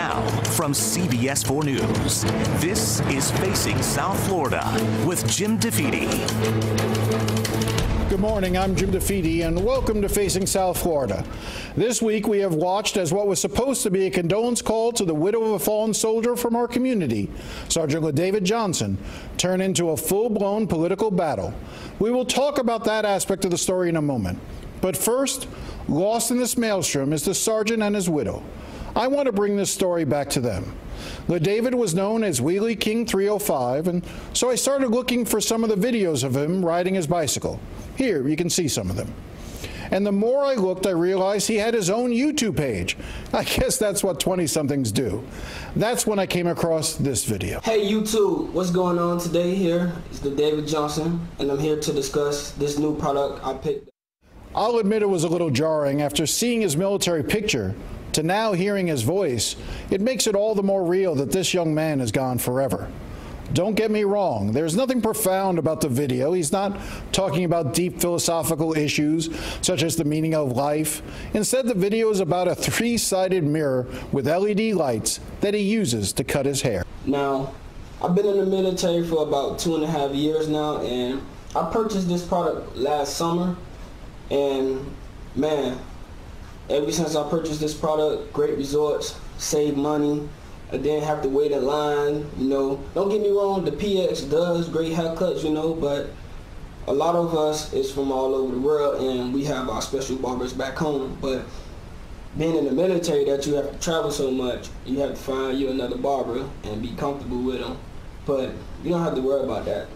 Now, from CBS 4 News, this is Facing South Florida with Jim DeFede. Good morning, I'm Jim DeFede, and welcome to Facing South Florida. This week we have watched as what was supposed to be a condolence call to the widow of a fallen soldier from our community, Sergeant DeFede Johnson, turn into a full-blown political battle. We will talk about that aspect of the story in a moment. But first, lost in this maelstrom is the sergeant and his widow. I want to bring this story back to them. DeFede was known as Wheelie King 305, and so I started looking for some of the videos of him riding his bicycle. Here, you can see some of them. And the more I looked, I realized he had his own YouTube page. I guess that's what 20-somethings do. That's when I came across this video. Hey YouTube, what's going on today? Here is DeFede Johnson, and I'm here to discuss this new product I picked. I'll admit it was a little jarring after seeing his military picture to now hearing his voice. It makes it all the more real that this young man is gone forever. Don't get me wrong, there's nothing profound about the video. He's not talking about deep philosophical issues such as the meaning of life. Instead, the video is about a three-sided mirror with LED lights that he uses to cut his hair. Now, I've been in the military for about 2.5 years now, and I purchased this product last summer, and man, ever since I purchased this product, great results, saved money. I didn't have to wait in line, you know. Don't get me wrong, the PX does great haircuts, you know, but a lot of us is from all over the world and we have our special barbers back home. But being in the military, that you have to travel so much, you have to find you another barber and be comfortable with them. But you don't have to worry about that.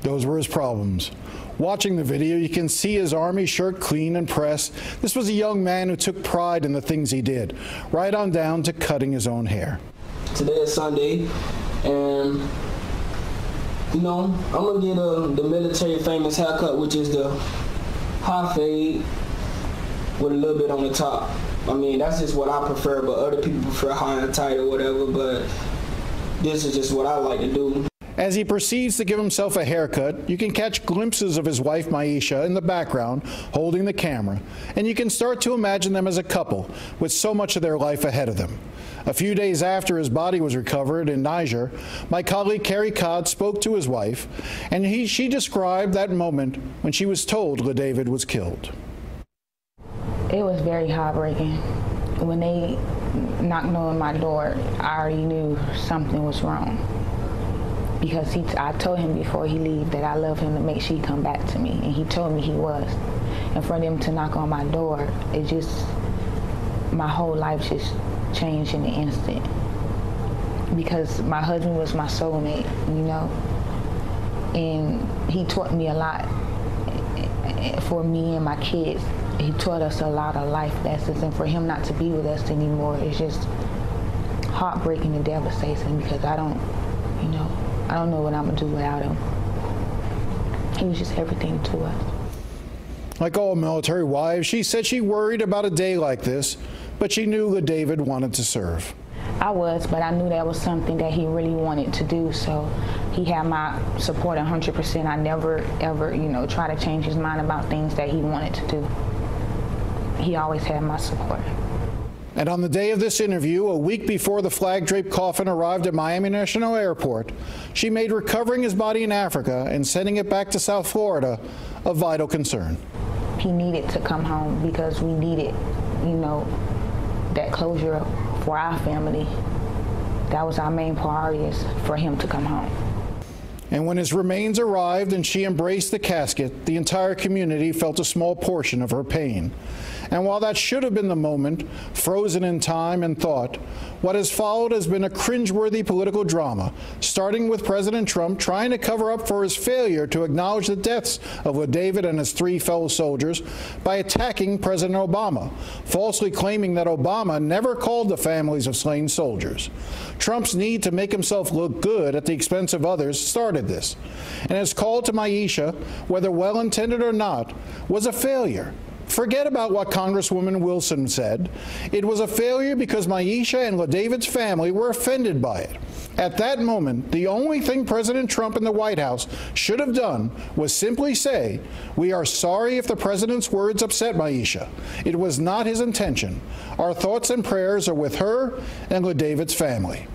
Those were his problems. Watching the video, you can see his Army shirt clean and pressed. This was a young man who took pride in the things he did, right on down to cutting his own hair. Today is Sunday, and you know, I'm gonna get the military famous haircut, which is the high fade with a little bit on the top. I mean, that's just what I prefer, but other people prefer high and tight or whatever, but this is just what I like to do. As he proceeds to give himself a haircut, you can catch glimpses of his wife, Maisha, in the background, holding the camera, and you can start to imagine them as a couple with so much of their life ahead of them. A few days after his body was recovered in Niger, my colleague Carrie Codd spoke to his wife, and she described that moment when she was told DeFede was killed. It was very heartbreaking. When they knocked on my door, I already knew something was wrong. Because I told him before he left that I love him to make sure he come back to me, and he told me he was. And for them to knock on my door, it just, my whole life just changed in an instant. Because my husband was my soulmate, you know, and he taught me a lot for me and my kids. He taught us a lot of life lessons, and for him not to be with us anymore is just heartbreaking and devastating because I don't know what I'm gonna do without him. He was just everything to us. Like all military wives, she said she worried about a day like this, but she knew DeFede wanted to serve. I was, but I knew that was something that he really wanted to do, so he had my support 100%. I never, ever, try to change his mind about things that he wanted to do. He always had my support. And on the day of this interview, a week before the flag-draped coffin arrived at Miami International Airport, she made recovering his body in Africa and sending it back to South Florida a vital concern. He needed to come home because we needed, that closure for our family. That was our main priority, is for him to come home. And when his remains arrived and she embraced the casket, the entire community felt a small portion of her pain. And while that should have been the moment, frozen in time and thought, what has followed has been a cringeworthy political drama, starting with President Trump trying to cover up for his failure to acknowledge the deaths of DeFede and his 3 fellow soldiers by attacking President Obama, falsely claiming that Obama never called the families of slain soldiers. Trump's need to make himself look good at the expense of others started this, and his call to Maisha, whether well-intended or not, was a failure. Forget about what Congresswoman Wilson said. It was a failure because Maisha and LaDavid's family were offended by it. At that moment, the only thing President Trump and the White House should have done was simply say, "We are sorry if the president's words upset Maisha. It was not his intention. Our thoughts and prayers are with her and LaDavid's family."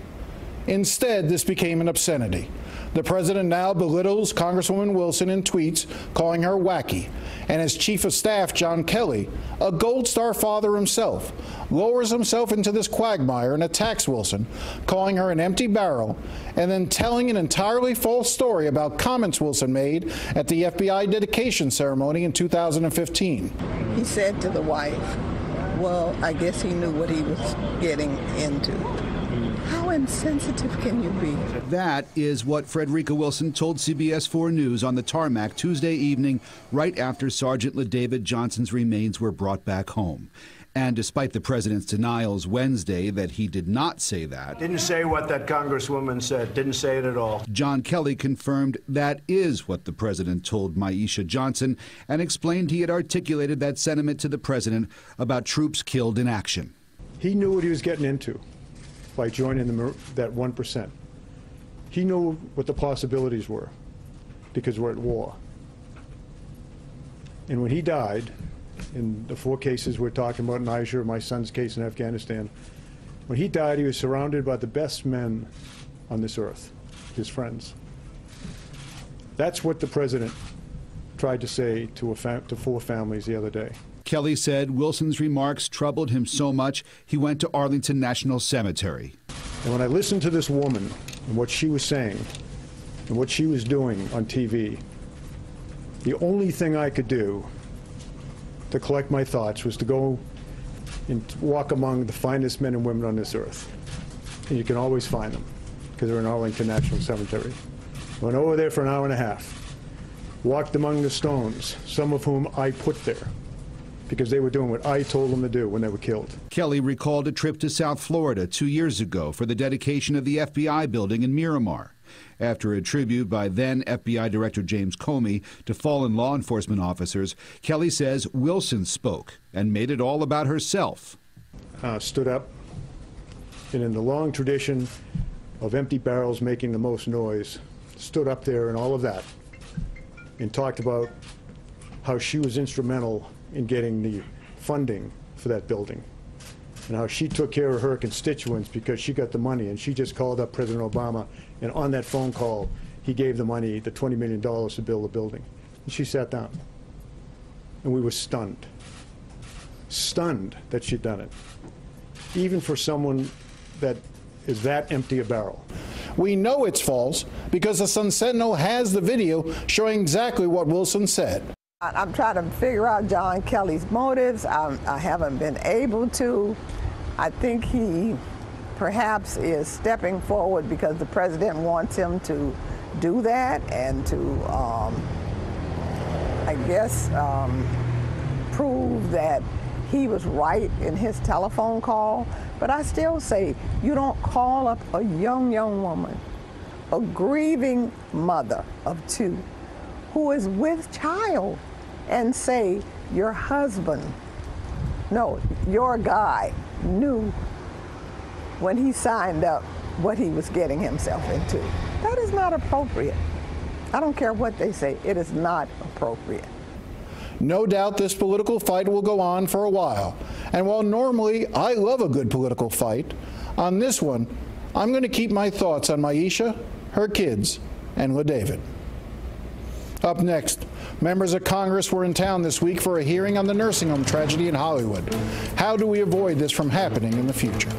Instead, this became an obscenity. The president now belittles Congresswoman Wilson in tweets, calling her wacky, and his chief of staff, John Kelly, a Gold Star father himself, lowers himself into this quagmire and attacks Wilson, calling her an empty barrel, and then telling an entirely false story about comments Wilson made at the FBI dedication ceremony in 2015. He said to the wife, well, I guess he knew what he was getting into. How insensitive can you be? That is what Frederica Wilson told CBS 4 News on the tarmac Tuesday evening, right after Sergeant LaDavid Johnson's remains were brought back home. And despite the president's denials Wednesday that he did not say that. Didn't say what that Congresswoman said. Didn't say it at all. John Kelly confirmed that is what the president told Maisha Johnson and explained he had articulated that sentiment to the president about troops killed in action. He knew what he was getting into by joining that 1%. He knew what the possibilities were because we're at war. And when he died, in the 4 cases we're talking about, Niger, my son's case in Afghanistan, when he died, he was surrounded by the best men on this earth, his friends. That's what the president tried to say to 4 families the other day. Kelly said Wilson's remarks troubled him so much he went to Arlington National Cemetery. And when I listened to this woman and what she was saying and what she was doing on TV, the only thing I could do to collect my thoughts was to go and walk among the finest men and women on this earth. And you can always find them because they're in Arlington National Cemetery. Went over there for an hour and a half, walked among the stones, some of whom I put there, because they were doing what I told them to do when they were killed. Kelly recalled a trip to South Florida 2 years ago for the dedication of the FBI building in Miramar. After a tribute by then FBI Director James Comey to fallen law enforcement officers, Kelly says Wilson spoke and made it all about herself. Stood up, and in the long tradition of empty barrels making the most noise, stood up there and all of that, and talked about how she was instrumental in getting the funding for that building, and how she took care of her constituents because she got the money, and she just called up President Obama, and on that phone call, he gave the money, the $20 million to build the building. And she sat down, and we were stunned that she'd done it, even for someone that is that empty a barrel. We know it's false because the Sun Sentinel has the video showing exactly what Wilson said. I'm trying to figure out John Kelly's motives. I haven't been able to. I think he perhaps is stepping forward because the president wants him to do that and to, I guess, prove that he was right in his telephone call. But I still say, you don't call up a young woman, a grieving mother of 2, who is with child, and say your husband, no, your guy knew when he signed up what he was getting himself into. That is not appropriate. I don't care what they say, it is not appropriate. No doubt this political fight will go on for a while. And while normally I love a good political fight, on this one, I'm going to keep my thoughts on Maisha, her kids, and LaDavid. Up next, members of Congress were in town this week for a hearing on the nursing home tragedy in Hollywood. How do we avoid this from happening in the future?